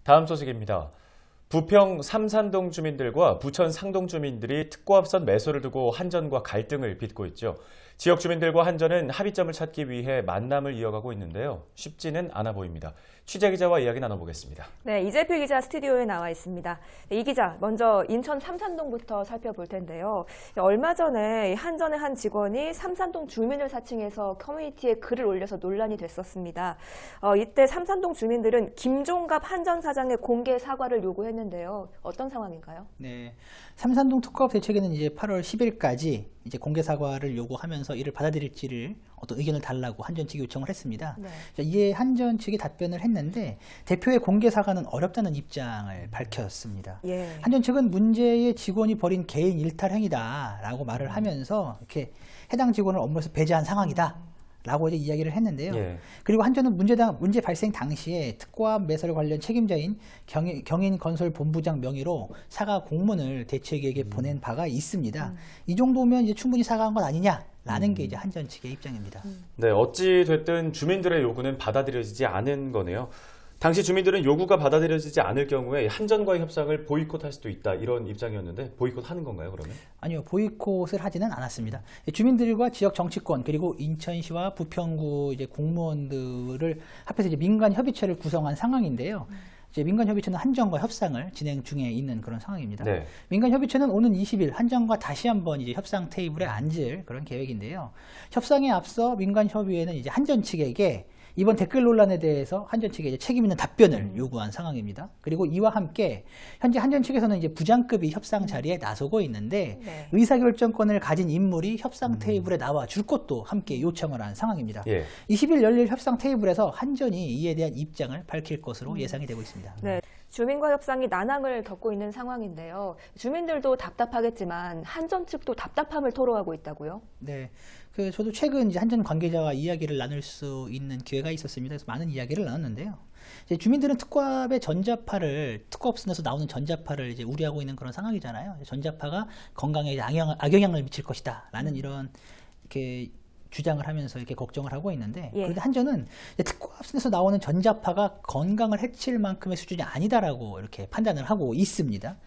다음 소식입니다. 부평 삼산동 주민들과 부천 상동 주민들이 특고 앞선 매수를 두고 한전과 갈등을 빚고 있죠. 지역 주민들과 한전은 합의점을 찾기 위해 만남을 이어가고 있는데요. 쉽지는 않아 보입니다. 취재 기자와 이야기 나눠보겠습니다. 네, 이재필 기자 스튜디오에 나와 있습니다. 이 기자, 먼저 인천 삼산동부터 살펴볼 텐데요. 얼마 전에 한전의 한 직원이 삼산동 주민을 사칭해서 커뮤니티에 글을 올려서 논란이 됐었습니다. 이때 삼산동 주민들은 김종갑 한전 사장의 공개 사과를 요구했는데요. 어떤 상황인가요? 네, 삼산동 특허업 대책에는 이제 8월 10일까지 이제 공개 사과를 요구하면서 이를 받아들일지를 어떤 의견을 달라고 한전 측이 요청을 했습니다. 네. 이에 한전 측이 답변을 했는데 대표의 공개 사과는 어렵다는 입장을 밝혔습니다. 예. 한전 측은 문제의 직원이 벌인 개인 일탈 행위다라고 말을 하면서 이렇게 해당 직원을 업무에서 배제한 상황이다. 라고 이제 이야기를 했는데요. 예. 그리고 한전은 문제 발생 당시에 특고압 매설 관련 책임자인 경인건설본부장 명의로 사과 공문을 대책에게 보낸 바가 있습니다. 이 정도면 이제 충분히 사과한 것 아니냐라는 게 이제 한전 측의 입장입니다. 네, 어찌 됐든 주민들의 요구는 받아들여지지 않은 거네요. 당시 주민들은 요구가 받아들여지지 않을 경우에 한전과의 협상을 보이콧할 수도 있다 이런 입장이었는데 보이콧하는 건가요, 그러면? 아니요, 보이콧을 하지는 않았습니다. 주민들과 지역 정치권 그리고 인천시와 부평구 이제 공무원들을 합해서 이제 민간 협의체를 구성한 상황인데요. 이제 민간 협의체는 한전과 협상을 진행 중에 있는 그런 상황입니다. 네. 민간 협의체는 오는 20일 한전과 다시 한번 이제 협상 테이블에 앉을 그런 계획인데요. 협상에 앞서 민간 협의회는 이제 한전 측에게 이번 댓글 논란에 대해서 한전 측에 이제 책임 있는 답변을 요구한 상황입니다. 그리고 이와 함께 현재 한전 측에서는 이제 부장급이 협상 자리에 나서고 있는데 네. 의사결정권을 가진 인물이 협상 테이블에 나와 줄 것도 함께 요청을 한 상황입니다. 예. 20일 열릴 협상 테이블에서 한전이 이에 대한 입장을 밝힐 것으로 예상이 되고 있습니다. 네. 주민과 협상이 난항을 겪고 있는 상황인데요. 주민들도 답답하겠지만 한전 측도 답답함을 토로하고 있다고요? 네, 저도 최근 이제 한전 관계자와 이야기를 나눌 수 있는 기회가 있었습니다. 그래서 많은 이야기를 나눴는데요. 이제 주민들은 특고압의 특고업선에서 나오는 전자파를 이제 우려하고 있는 그런 상황이잖아요. 전자파가 건강에 이제 악영향을 미칠 것이다라는 이런 이렇게 주장을 하면서 이렇게 걱정을 하고 있는데, 예. 그런데 한전은 특고압선에서 나오는 전자파가 건강을 해칠 만큼의 수준이 아니다라고 이렇게 판단을 하고 있습니다.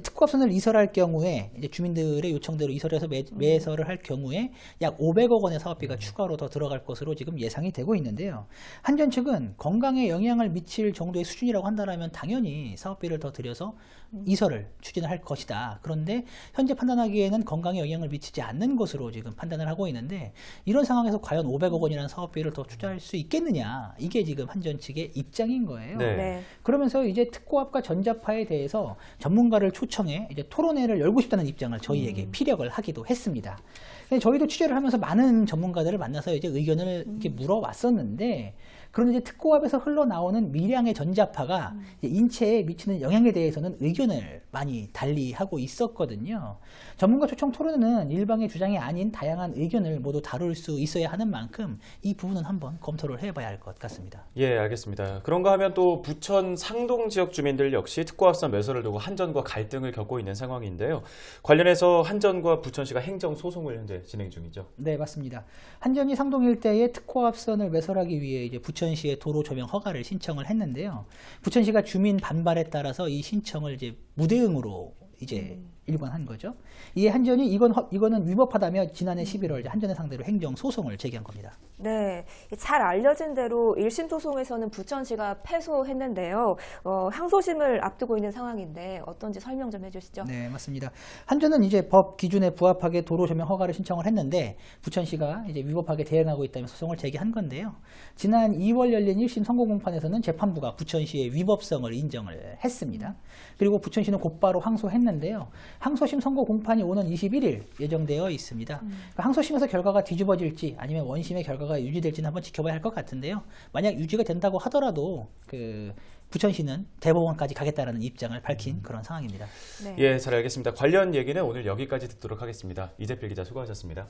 특고압선을 이설할 경우에 이제 주민들의 요청대로 이설해서 매설을 할 경우에 약 500억 원의 사업비가 추가로 더 들어갈 것으로 지금 예상이 되고 있는데요. 한전 측은 건강에 영향을 미칠 정도의 수준이라고 한다면 당연히 사업비를 더 들여서 이설을 추진을 할 것이다. 그런데 현재 판단하기에는 건강에 영향을 미치지 않는 것으로 지금 판단을 하고 있는데, 이런 상황에서 과연 500억 원이라는 사업비를 더 투자할 수 있겠느냐, 이게 지금 한전 측의 입장인 거예요. 네. 네. 그러면서 이제 특고압과 전자파에 대해서 전문가를 초청해 이제 토론회를 열고 싶다는 입장을 저희에게 피력을 하기도 했습니다. 저희도 취재를 하면서 많은 전문가들을 만나서 이제 의견을 이렇게 물어왔었는데, 그런데 이제 특고압에서 흘러나오는 미량의 전자파가 이제 인체에 미치는 영향에 대해서는 의견을 많이 달리하고 있었거든요. 전문가 초청 토론회는 일방의 주장이 아닌 다양한 의견을 모두 다룰 수 있어야 하는 만큼 이 부분은 한번 검토를 해봐야 할 것 같습니다. 예, 알겠습니다. 그런가 하면 또 부천 상동 지역 주민들 역시 특고합선 매설을 두고 한전과 갈등을 겪고 있는 상황인데요. 관련해서 한전과 부천시가 행정 소송을 현재 진행 중이죠. 네, 맞습니다. 한전이 상동 일대에 특고합선을 매설하기 위해 이제 부천시에 도로 조명 허가를 신청을 했는데요. 부천시가 주민 반발에 따라서 이 신청을 이제 무대응으로 이제 일관한 거죠. 이에 한전이 이거는 위법하다며 지난해 11월 이제 한전을 상대로 행정 소송을 제기한 겁니다. 네, 잘 알려진 대로 1심 소송에서는 부천시가 패소했는데요. 항소심을 앞두고 있는 상황인데 어떤지 설명 좀 해주시죠. 네, 맞습니다. 한전은 이제 법 기준에 부합하게 도로 조명 허가를 신청을 했는데 부천시가 이제 위법하게 대응하고 있다며 소송을 제기한 건데요. 지난 2월 열린 1심 선고 공판에서는 재판부가 부천시의 위법성을 인정을 했습니다. 그리고 부천시는 곧바로 항소했는데요. 항소심 선고 공판이 오는 21일 예정되어 있습니다. 그러니까 항소심에서 결과가 뒤집어질지 아니면 원심의 결과가 유지될지는 한번 지켜봐야 할 것 같은데요. 만약 유지가 된다고 하더라도 부천시는 대법원까지 가겠다라는 입장을 밝힌 그런 상황입니다. 네. 예, 잘 알겠습니다. 관련 얘기는 오늘 여기까지 듣도록 하겠습니다. 이재필 기자 수고하셨습니다.